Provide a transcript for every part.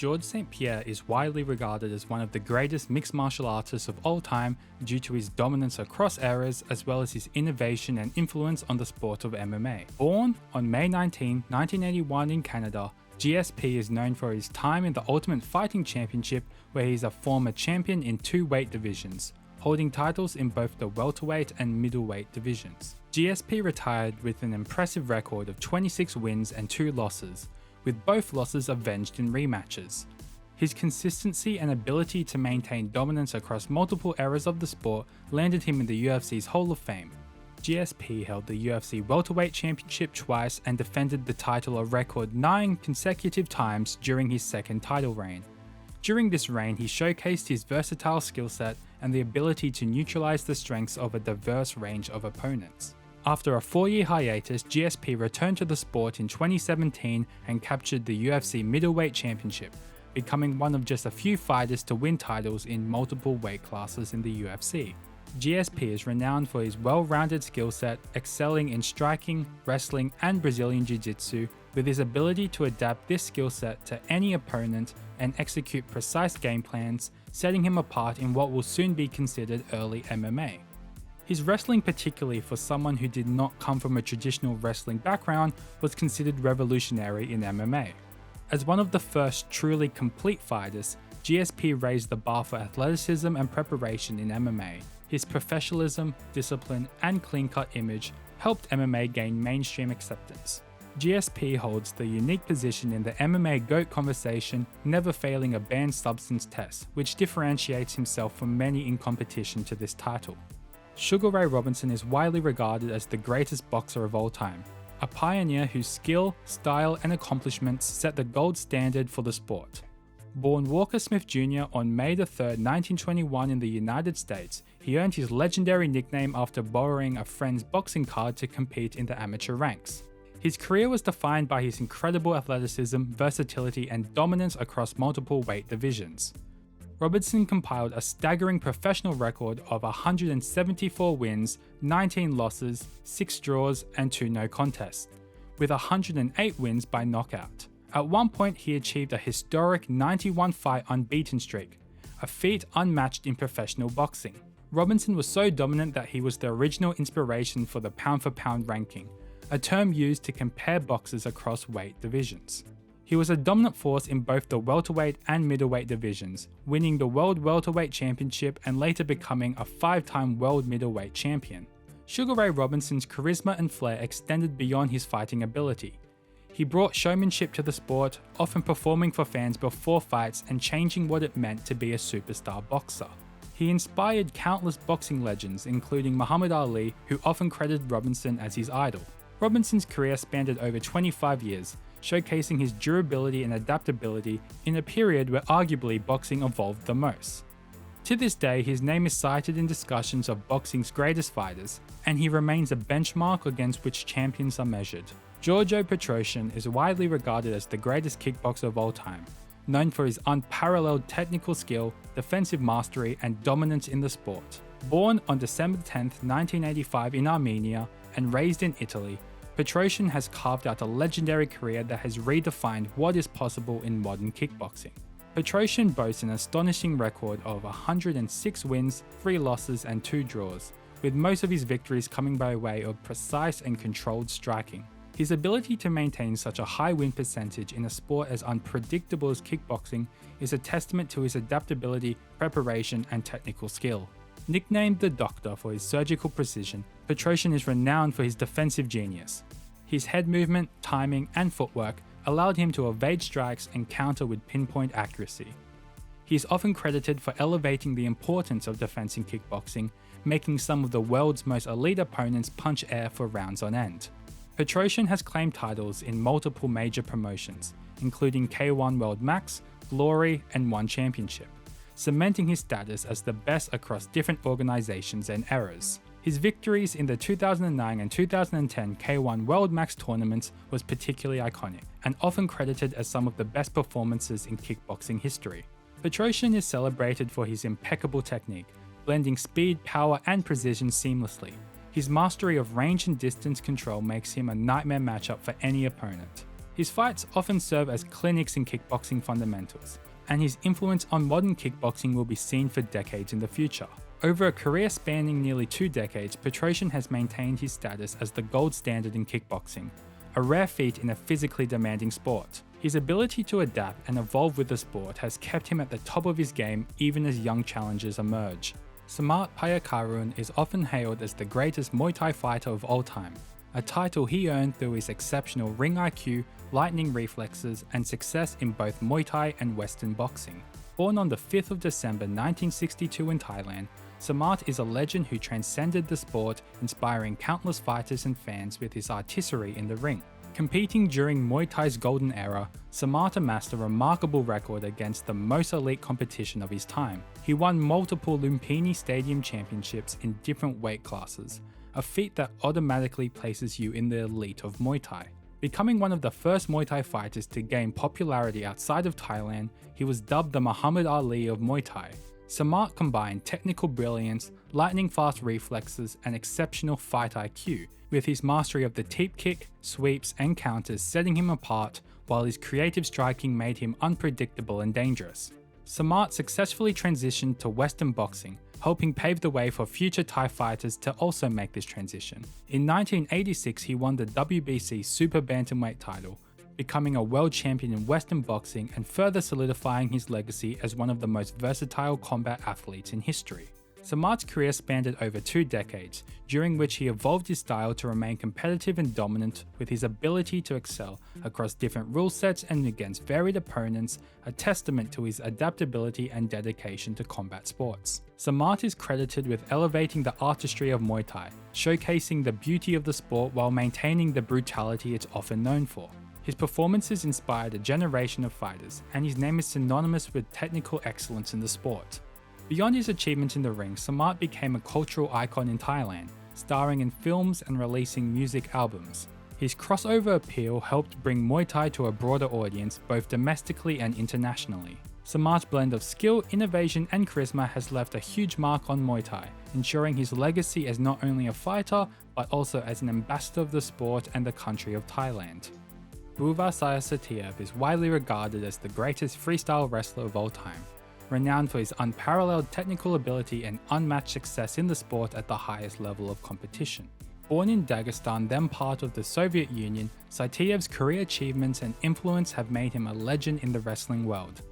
Georges St-Pierre is widely regarded as one of the greatest mixed martial artists of all time due to his dominance across eras as well as his innovation and influence on the sport of MMA. Born on May 19, 1981 in Canada, GSP is known for his time in the Ultimate Fighting Championship, where he is a former champion in 2 weight divisions, holding titles in both the welterweight and middleweight divisions. GSP retired with an impressive record of 26 wins and 2 losses, with both losses avenged in rematches. His consistency and ability to maintain dominance across multiple eras of the sport landed him in the UFC's Hall of Fame. GSP held the UFC Welterweight Championship twice and defended the title a record 9 consecutive times during his second title reign. During this reign, he showcased his versatile skill set and the ability to neutralize the strengths of a diverse range of opponents. After a 4-year hiatus, GSP returned to the sport in 2017 and captured the UFC Middleweight Championship, becoming one of just a few fighters to win titles in multiple weight classes in the UFC. GSP is renowned for his well-rounded skill set, excelling in striking, wrestling, and Brazilian Jiu-Jitsu, with his ability to adapt this skill set to any opponent and execute precise game plans, setting him apart in what will soon be considered early MMA. His wrestling, particularly for someone who did not come from a traditional wrestling background, was considered revolutionary in MMA. As one of the first truly complete fighters, GSP raised the bar for athleticism and preparation in MMA. His professionalism, discipline, and clean-cut image helped MMA gain mainstream acceptance. GSP holds the unique position in the MMA GOAT conversation, never failing a banned substance test, which differentiates himself from many in competition to this title. Sugar Ray Robinson is widely regarded as the greatest boxer of all time, a pioneer whose skill, style, and accomplishments set the gold standard for the sport. Born Walker Smith Jr. on May 3, 1921 in the United States, he earned his legendary nickname after borrowing a friend's boxing card to compete in the amateur ranks. His career was defined by his incredible athleticism, versatility, and dominance across multiple weight divisions. Robinson compiled a staggering professional record of 174 wins, 19 losses, 6 draws, and 2 no contests, with 108 wins by knockout. At one point, he achieved a historic 91-fight unbeaten streak, a feat unmatched in professional boxing. Robinson was so dominant that he was the original inspiration for the pound-for-pound ranking, a term used to compare boxers across weight divisions. He was a dominant force in both the welterweight and middleweight divisions, winning the World Welterweight Championship and later becoming a 5-time World Middleweight Champion. Sugar Ray Robinson's charisma and flair extended beyond his fighting ability. He brought showmanship to the sport, often performing for fans before fights and changing what it meant to be a superstar boxer. He inspired countless boxing legends, including Muhammad Ali, who often credited Robinson as his idol. Robinson's career spanned over 25 years, showcasing his durability and adaptability in a period where arguably boxing evolved the most. To this day, his name is cited in discussions of boxing's greatest fighters, and he remains a benchmark against which champions are measured. Giorgio Petrosyan is widely regarded as the greatest kickboxer of all time, known for his unparalleled technical skill, defensive mastery, and dominance in the sport. Born on December 10, 1985 in Armenia and raised in Italy, Petrosyan has carved out a legendary career that has redefined what is possible in modern kickboxing. Petrosyan boasts an astonishing record of 106 wins, 3 losses, and 2 draws, with most of his victories coming by way of precise and controlled striking. His ability to maintain such a high win percentage in a sport as unpredictable as kickboxing is a testament to his adaptability, preparation, and technical skill. Nicknamed the Doctor for his surgical precision, Petrosyan is renowned for his defensive genius. His head movement, timing, and footwork allowed him to evade strikes and counter with pinpoint accuracy. He is often credited for elevating the importance of defense in kickboxing, making some of the world's most elite opponents punch air for rounds on end. Petrosyan has claimed titles in multiple major promotions, including K1 World Max, Glory, and One Championship, cementing his status as the best across different organizations and eras. His victories in the 2009 and 2010 K1 World Max tournaments was particularly iconic, and often credited as some of the best performances in kickboxing history. Petrosyan is celebrated for his impeccable technique, blending speed, power, and precision seamlessly. His mastery of range and distance control makes him a nightmare matchup for any opponent. His fights often serve as clinics in kickboxing fundamentals, and his influence on modern kickboxing will be seen for decades in the future. Over a career spanning nearly 2 decades, Petrosyan has maintained his status as the gold standard in kickboxing, a rare feat in a physically demanding sport. His ability to adapt and evolve with the sport has kept him at the top of his game even as young challengers emerge. Samart Payakaroon is often hailed as the greatest Muay Thai fighter of all time, a title he earned through his exceptional ring IQ, lightning reflexes, and success in both Muay Thai and Western boxing. Born on the 5th of December 1962 in Thailand, Samart is a legend who transcended the sport, inspiring countless fighters and fans with his artistry in the ring. Competing during Muay Thai's golden era, Samart amassed a remarkable record against the most elite competition of his time. He won multiple Lumpini Stadium championships in different weight classes, a feat that automatically places you in the elite of Muay Thai. Becoming one of the first Muay Thai fighters to gain popularity outside of Thailand, he was dubbed the Muhammad Ali of Muay Thai. Samart combined technical brilliance, lightning-fast reflexes, and exceptional fight IQ, with his mastery of the teep kick, sweeps, and counters setting him apart, while his creative striking made him unpredictable and dangerous. Samart successfully transitioned to Western boxing, helping pave the way for future Thai fighters to also make this transition. In 1986, he won the WBC Super Bantamweight title, becoming a world champion in Western boxing and further solidifying his legacy as one of the most versatile combat athletes in history. Samart's career spanned over 2 decades, during which he evolved his style to remain competitive and dominant, with his ability to excel across different rule sets and against varied opponents, a testament to his adaptability and dedication to combat sports. Samart is credited with elevating the artistry of Muay Thai, showcasing the beauty of the sport while maintaining the brutality it's often known for. His performances inspired a generation of fighters, and his name is synonymous with technical excellence in the sport. Beyond his achievements in the ring, Samart became a cultural icon in Thailand, starring in films and releasing music albums. His crossover appeal helped bring Muay Thai to a broader audience both domestically and internationally. Samart's blend of skill, innovation, and charisma has left a huge mark on Muay Thai, ensuring his legacy as not only a fighter, but also as an ambassador of the sport and the country of Thailand. Buvaisar Saitiev is widely regarded as the greatest freestyle wrestler of all time, renowned for his unparalleled technical ability and unmatched success in the sport at the highest level of competition. Born in Dagestan, then part of the Soviet Union, Saitiev's career achievements and influence have made him a legend in the wrestling world.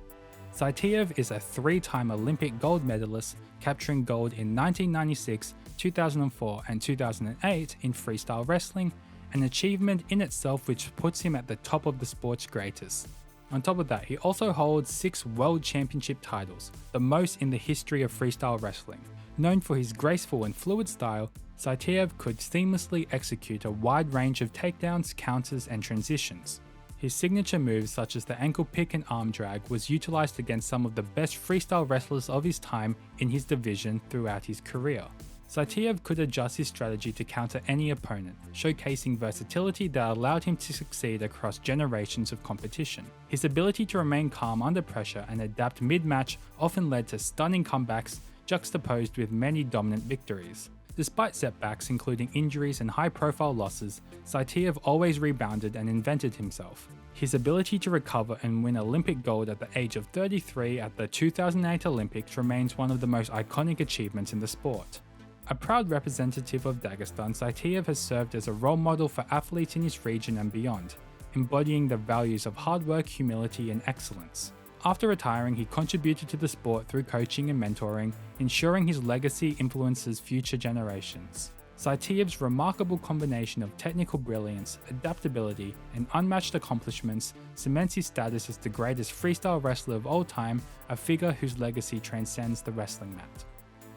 Saitiev is a 3-time Olympic gold medalist, capturing gold in 1996, 2004, and 2008 in freestyle wrestling, an achievement in itself which puts him at the top of the sport's greatest. On top of that, he also holds 6 World Championship titles, the most in the history of freestyle wrestling. Known for his graceful and fluid style, Saitiev could seamlessly execute a wide range of takedowns, counters, and transitions. His signature moves such as the ankle pick and arm drag was utilized against some of the best freestyle wrestlers of his time in his division throughout his career. Saitiev could adjust his strategy to counter any opponent, showcasing versatility that allowed him to succeed across generations of competition. His ability to remain calm under pressure and adapt mid-match often led to stunning comebacks, juxtaposed with many dominant victories. Despite setbacks including injuries and high-profile losses, Saitiev always rebounded and invented himself. His ability to recover and win Olympic gold at the age of 33 at the 2008 Olympics remains one of the most iconic achievements in the sport. A proud representative of Dagestan, Saitiev has served as a role model for athletes in his region and beyond, embodying the values of hard work, humility, and excellence. After retiring, he contributed to the sport through coaching and mentoring, ensuring his legacy influences future generations. Saitiev's remarkable combination of technical brilliance, adaptability, and unmatched accomplishments cements his status as the greatest freestyle wrestler of all time, a figure whose legacy transcends the wrestling mat.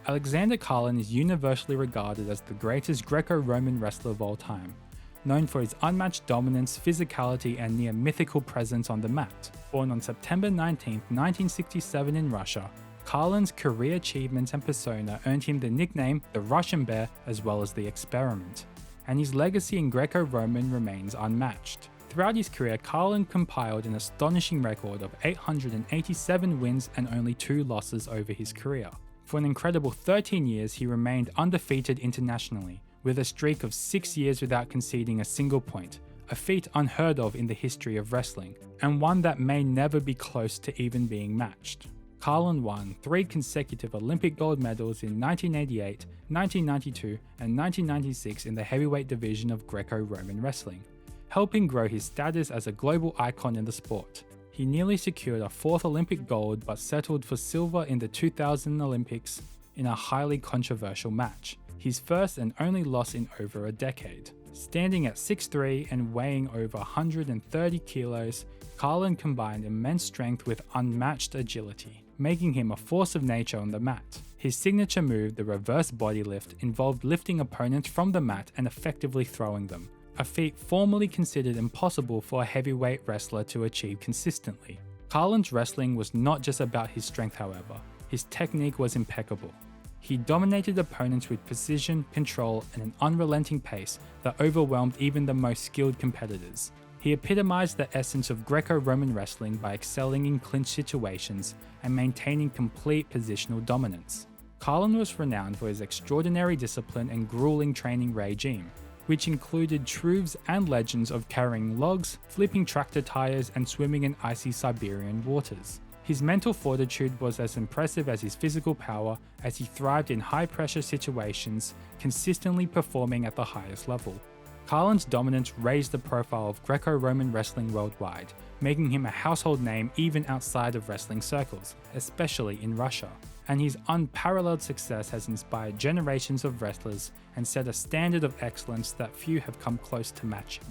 Aleksandr Karelin is universally regarded as the greatest Greco-Roman wrestler of all time, known for his unmatched dominance, physicality, and near-mythical presence on the mat. Born on September 19, 1967 in Russia, Karelin's career achievements and persona earned him the nickname the Russian Bear as well as the Experiment, and his legacy in Greco-Roman remains unmatched. Throughout his career, Karelin compiled an astonishing record of 887 wins and only 2 losses over his career. For an incredible 13 years, he remained undefeated internationally, with a streak of 6 years without conceding a single point, a feat unheard of in the history of wrestling, and one that may never be close to even being matched. Karelin won 3 consecutive Olympic gold medals in 1988, 1992, and 1996 in the heavyweight division of Greco-Roman wrestling, helping grow his status as a global icon in the sport. He nearly secured a 4th Olympic gold but settled for silver in the 2000 Olympics in a highly controversial match, his first and only loss in over a decade. Standing at 6'3" and weighing over 130 kilos, Karelin combined immense strength with unmatched agility, making him a force of nature on the mat. His signature move, the reverse body lift, involved lifting opponents from the mat and effectively throwing them, a feat formerly considered impossible for a heavyweight wrestler to achieve consistently. Karelin's wrestling was not just about his strength, however. His technique was impeccable. He dominated opponents with precision, control, and an unrelenting pace that overwhelmed even the most skilled competitors. He epitomized the essence of Greco-Roman wrestling by excelling in clinch situations and maintaining complete positional dominance. Karelin was renowned for his extraordinary discipline and grueling training regime, which included truths and legends of carrying logs, flipping tractor tires, and swimming in icy Siberian waters. His mental fortitude was as impressive as his physical power, as he thrived in high-pressure situations, consistently performing at the highest level. Karelin's dominance raised the profile of Greco-Roman wrestling worldwide, making him a household name even outside of wrestling circles, especially in Russia. And his unparalleled success has inspired generations of wrestlers and set a standard of excellence that few have come close to matching.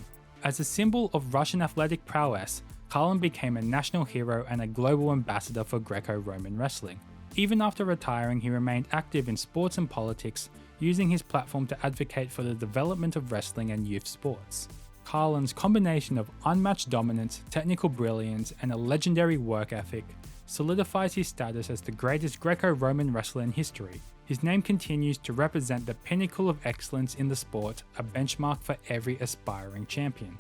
As a symbol of Russian athletic prowess, Karelin became a national hero and a global ambassador for Greco-Roman wrestling. Even after retiring, he remained active in sports and politics, using his platform to advocate for the development of wrestling and youth sports. Karelin's combination of unmatched dominance, technical brilliance, and a legendary work ethic solidifies his status as the greatest Greco-Roman wrestler in history. His name continues to represent the pinnacle of excellence in the sport, a benchmark for every aspiring champion.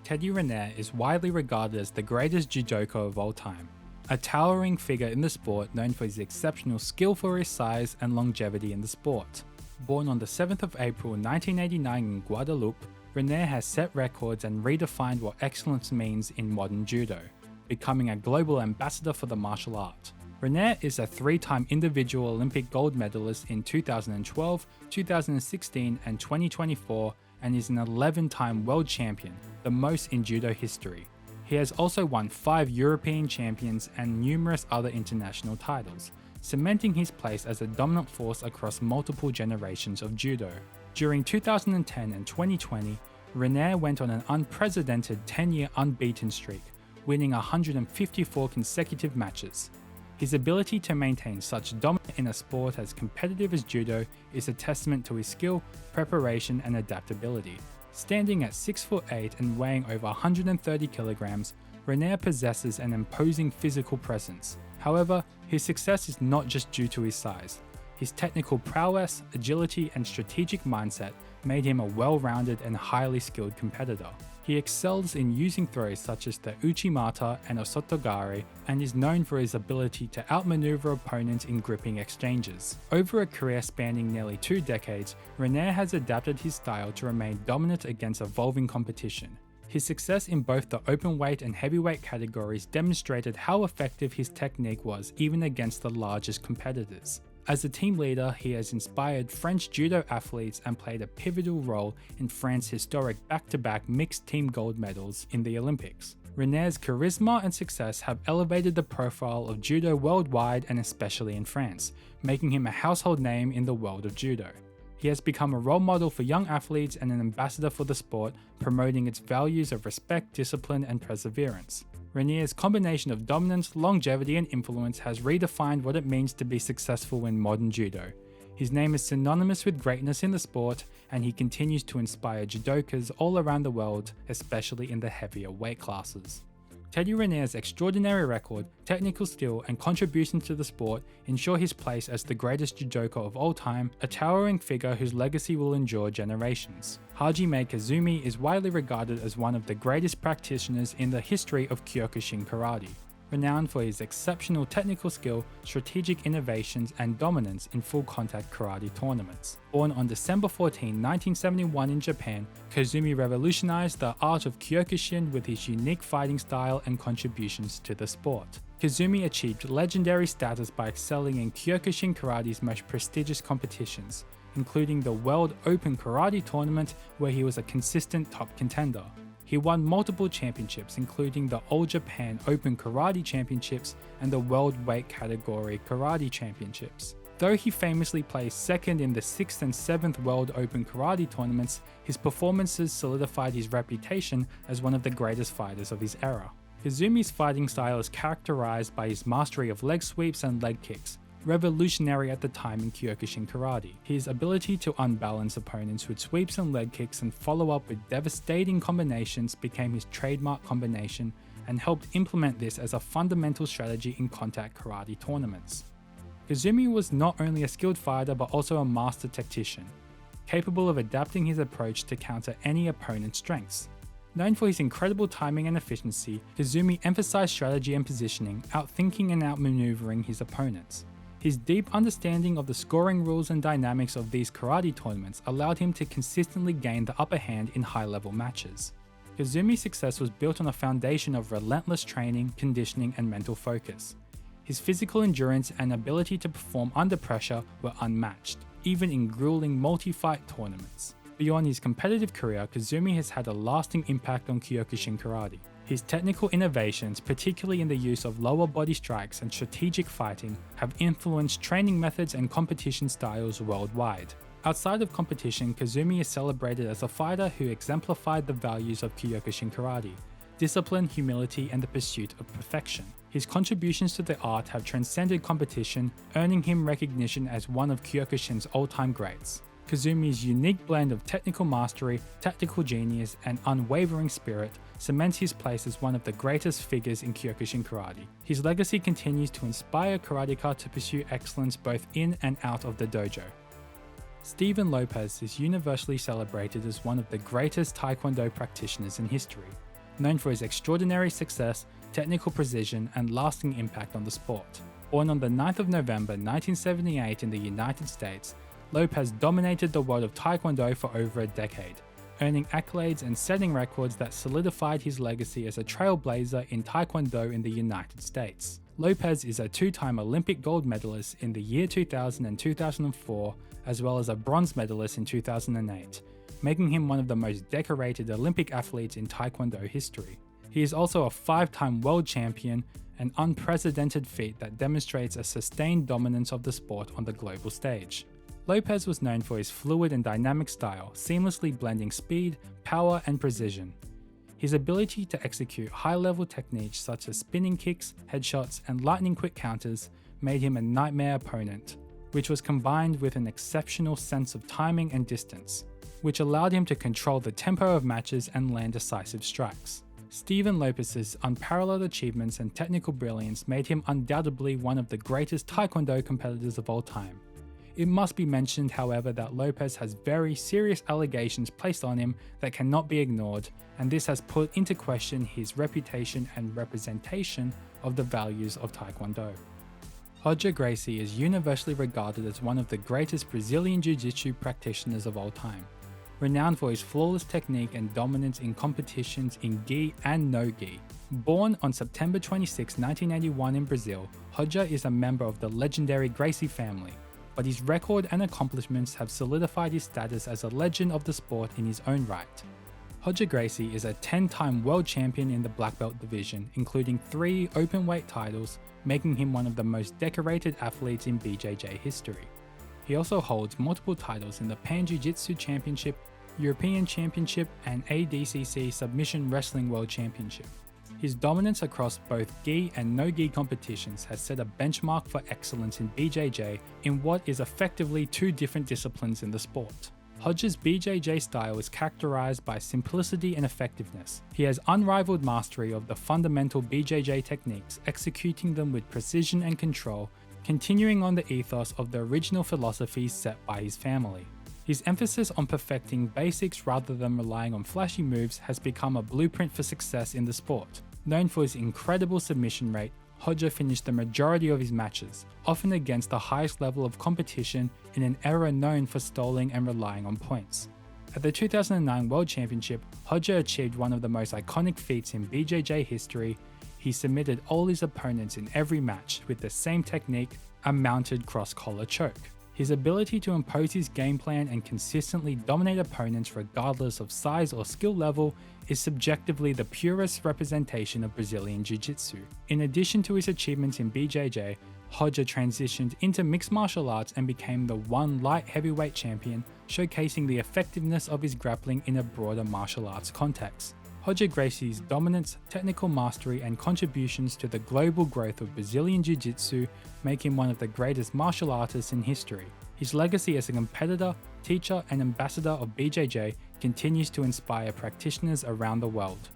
Teddy Riner is widely regarded as the greatest judoka of all time, a towering figure in the sport known for his exceptional skill for his size and longevity in the sport. Born on the 7th of April 1989 in Guadeloupe, Riner has set records and redefined what excellence means in modern judo, becoming a global ambassador for the martial art. Riner is a 3-time individual Olympic gold medalist in 2012, 2016, and 2024, and is an 11-time world champion, the most in judo history. He has also won 5 European champions and numerous other international titles, cementing his place as a dominant force across multiple generations of judo. During 2010 and 2020, Riner went on an unprecedented 10-year unbeaten streak, winning 154 consecutive matches. His ability to maintain such dominance in a sport as competitive as judo is a testament to his skill, preparation, and adaptability. Standing at 6'8" and weighing over 130 kilograms, Riner possesses an imposing physical presence. However, his success is not just due to his size. His technical prowess, agility, and strategic mindset made him a well-rounded and highly skilled competitor. He excels in using throws such as the uchimata and osotogari, and is known for his ability to outmaneuver opponents in gripping exchanges. Over a career spanning nearly 2 decades, Riner has adapted his style to remain dominant against evolving competition. His success in both the openweight and heavyweight categories demonstrated how effective his technique was even against the largest competitors. As a team leader, he has inspired French judo athletes and played a pivotal role in France's historic back-to-back mixed team gold medals in the Olympics. Riner's charisma and success have elevated the profile of judo worldwide and especially in France, making him a household name in the world of judo. He has become a role model for young athletes and an ambassador for the sport, promoting its values of respect, discipline, and perseverance. Riner's combination of dominance, longevity, and influence has redefined what it means to be successful in modern judo. His name is synonymous with greatness in the sport, and he continues to inspire judokas all around the world, especially in the heavier weight classes. Teddy Riner's extraordinary record, technical skill, and contribution to the sport ensure his place as the greatest judoka of all time, a towering figure whose legacy will endure generations. Hajime Kazumi is widely regarded as one of the greatest practitioners in the history of Kyokushin karate. renowned for his exceptional technical skill, strategic innovations, and dominance in full-contact karate tournaments. Born on December 14, 1971 in Japan, Kazumi revolutionized the art of Kyokushin with his unique fighting style and contributions to the sport. Kazumi achieved legendary status by excelling in Kyokushin karate's most prestigious competitions, including the World Open Karate Tournament, where he was a consistent top contender. He won multiple championships, including the All Japan Open Karate Championships and the World Weight Category Karate Championships. Though he famously placed second in the 6th and 7th World Open Karate tournaments, his performances solidified his reputation as one of the greatest fighters of his era. Kazumi's fighting style is characterized by his mastery of leg sweeps and leg kicks, revolutionary at the time in Kyokushin karate. His ability to unbalance opponents with sweeps and leg kicks and follow up with devastating combinations became his trademark combination and helped implement this as a fundamental strategy in contact karate tournaments. Kazumi was not only a skilled fighter but also a master tactician, capable of adapting his approach to counter any opponent's strengths. Known for his incredible timing and efficiency, Kazumi emphasized strategy and positioning, outthinking and outmaneuvering his opponents. His deep understanding of the scoring rules and dynamics of these karate tournaments allowed him to consistently gain the upper hand in high-level matches. Kazumi's success was built on a foundation of relentless training, conditioning, and mental focus. His physical endurance and ability to perform under pressure were unmatched, even in grueling multi-fight tournaments. Beyond his competitive career, Kazumi has had a lasting impact on Kyokushin karate. His technical innovations, particularly in the use of lower body strikes and strategic fighting, have influenced training methods and competition styles worldwide. Outside of competition, Kazumi is celebrated as a fighter who exemplified the values of Kyokushin karate: discipline, humility, and the pursuit of perfection. His contributions to the art have transcended competition, earning him recognition as one of Kyokushin's all-time greats. Kazumi's unique blend of technical mastery, tactical genius, and unwavering spirit cements his place as one of the greatest figures in Kyokushin karate. His legacy continues to inspire karateka to pursue excellence both in and out of the dojo. Stephen López is universally celebrated as one of the greatest Taekwondo practitioners in history, known for his extraordinary success, technical precision, and lasting impact on the sport. Born on the 9th of November 1978 in the United States, López dominated the world of Taekwondo for over a decade, earning accolades and setting records that solidified his legacy as a trailblazer in Taekwondo in the United States. López is a two-time Olympic gold medalist in the year 2000 and 2004, as well as a bronze medalist in 2008, making him one of the most decorated Olympic athletes in Taekwondo history. He is also a 5-time world champion, an unprecedented feat that demonstrates a sustained dominance of the sport on the global stage. López was known for his fluid and dynamic style, seamlessly blending speed, power, and precision. His ability to execute high-level techniques such as spinning kicks, headshots, and lightning-quick counters made him a nightmare opponent, which was combined with an exceptional sense of timing and distance, which allowed him to control the tempo of matches and land decisive strikes. Stephen López's unparalleled achievements and technical brilliance made him undoubtedly one of the greatest Taekwondo competitors of all time. It must be mentioned, however, that López has very serious allegations placed on him that cannot be ignored, and this has put into question his reputation and representation of the values of Taekwondo. Roger Gracie is universally regarded as one of the greatest Brazilian Jiu-Jitsu practitioners of all time, renowned for his flawless technique and dominance in competitions in gi and no gi. Born on September 26, 1981 in Brazil, Roger is a member of the legendary Gracie family, but his record and accomplishments have solidified his status as a legend of the sport in his own right. Roger Gracie is a 10-time world champion in the black belt division, including 3 openweight titles, making him one of the most decorated athletes in BJJ history. He also holds multiple titles in the Pan Jiu-Jitsu Championship, European Championship, and ADCC Submission Wrestling World Championship. His dominance across both gi and no-gi competitions has set a benchmark for excellence in BJJ in what is effectively 2 different disciplines in the sport. Roger's BJJ style is characterized by simplicity and effectiveness. He has unrivaled mastery of the fundamental BJJ techniques, executing them with precision and control, continuing on the ethos of the original philosophies set by his family. His emphasis on perfecting basics rather than relying on flashy moves has become a blueprint for success in the sport. Known for his incredible submission rate, Hajime finished the majority of his matches, often against the highest level of competition in an era known for stalling and relying on points. At the 2009 World Championship, Hajime achieved one of the most iconic feats in BJJ history. He submitted all his opponents in every match with the same technique, a mounted cross-collar choke. His ability to impose his game plan and consistently dominate opponents regardless of size or skill level is subjectively the purest representation of Brazilian Jiu-Jitsu. In addition to his achievements in BJJ, Hajime transitioned into mixed martial arts and became the one light heavyweight champion, showcasing the effectiveness of his grappling in a broader martial arts context. Hajime Gracie's dominance, technical mastery, and contributions to the global growth of Brazilian Jiu-Jitsu make him one of the greatest martial artists in history. His legacy as a competitor, teacher, and ambassador of BJJ continues to inspire practitioners around the world.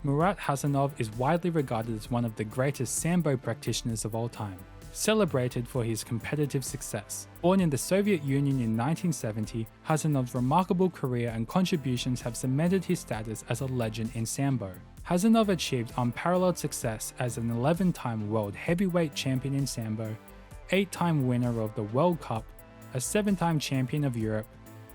Murat Hasanov is widely regarded as one of the greatest Sambo practitioners of all time, celebrated for his competitive success. Born in the Soviet Union in 1970, Hasanov's remarkable career and contributions have cemented his status as a legend in Sambo. Hasanov achieved unparalleled success as an 11-time world heavyweight champion in Sambo, 8-time winner of the World Cup, a 7-time champion of Europe,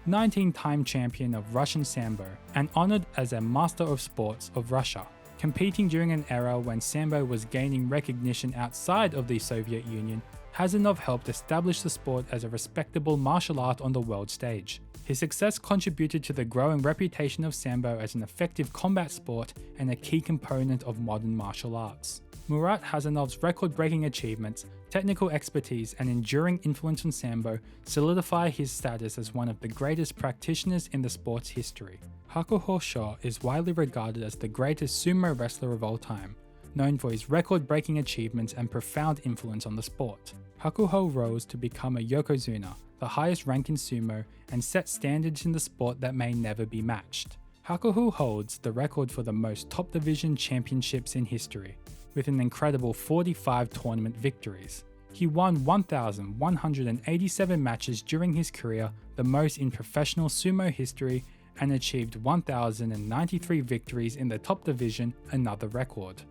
19-time champion of Russian Sambo, and honored as a Master of Sports of Russia. Competing during an era when Sambo was gaining recognition outside of the Soviet Union, Hasanov helped establish the sport as a respectable martial art on the world stage. His success contributed to the growing reputation of Sambo as an effective combat sport and a key component of modern martial arts. Murat Hasanov's record-breaking achievements, technical expertise, and enduring influence on Sambo solidify his status as one of the greatest practitioners in the sport's history. Hakuhō Shō is widely regarded as the greatest sumo wrestler of all time, known for his record-breaking achievements and profound influence on the sport. Hakuhō rose to become a yokozuna, the highest rank in sumo, and set standards in the sport that may never be matched. Hakuhō holds the record for the most top division championships in history, with an incredible 45 tournament victories. He won 1,187 matches during his career, the most in professional sumo history, and achieved 1,093 victories in the top division, another record.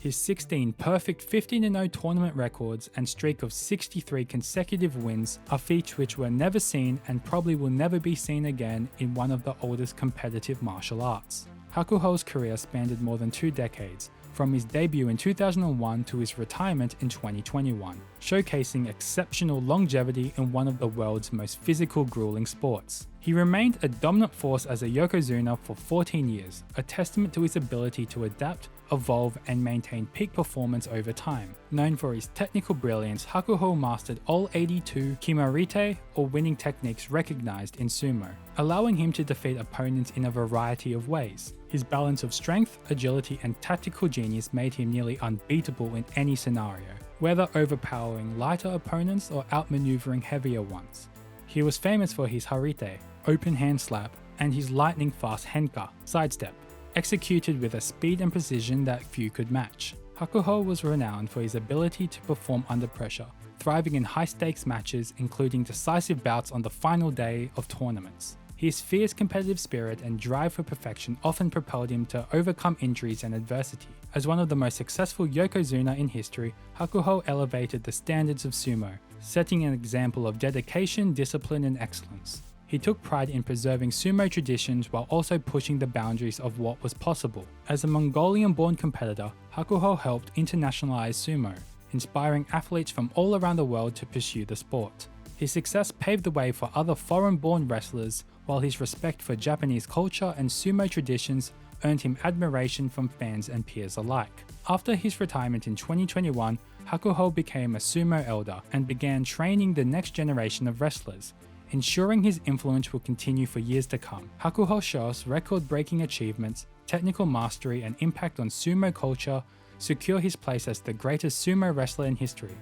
His 16 perfect 15-0 tournament records and streak of 63 consecutive wins are feats which were never seen and probably will never be seen again in one of the oldest competitive martial arts. Hakuhō's career spanned more than 2 decades, from his debut in 2001 to his retirement in 2021, showcasing exceptional longevity in one of the world's most physical, grueling sports. He remained a dominant force as a yokozuna for 14 years, a testament to his ability to adapt, evolve, and maintain peak performance over time. Known for his technical brilliance, Hakuhō mastered all 82 kimarite, or winning techniques recognized in sumo, allowing him to defeat opponents in a variety of ways. His balance of strength, agility, and tactical genius made him nearly unbeatable in any scenario, whether overpowering lighter opponents or outmaneuvering heavier ones. He was famous for his harite, open hand slap, and his lightning-fast henka, sidestep, executed with a speed and precision that few could match. Hakuhō was renowned for his ability to perform under pressure, thriving in high-stakes matches, including decisive bouts on the final day of tournaments. His fierce competitive spirit and drive for perfection often propelled him to overcome injuries and adversity. As one of the most successful yokozuna in history, Hakuhō elevated the standards of sumo, setting an example of dedication, discipline, and excellence. He took pride in preserving sumo traditions while also pushing the boundaries of what was possible. As a Mongolian-born competitor, Hakuhō helped internationalize sumo, inspiring athletes from all around the world to pursue the sport. His success paved the way for other foreign-born wrestlers, while his respect for Japanese culture and sumo traditions earned him admiration from fans and peers alike. After his retirement in 2021, Hakuhō became a sumo elder and began training the next generation of wrestlers, ensuring his influence will continue for years to come. Hakuhō Shō's record-breaking achievements, technical mastery, and impact on sumo culture secure his place as the greatest sumo wrestler in history.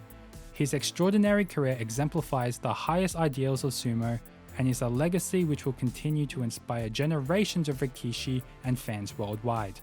His extraordinary career exemplifies the highest ideals of sumo and is a legacy which will continue to inspire generations of rikishi and fans worldwide.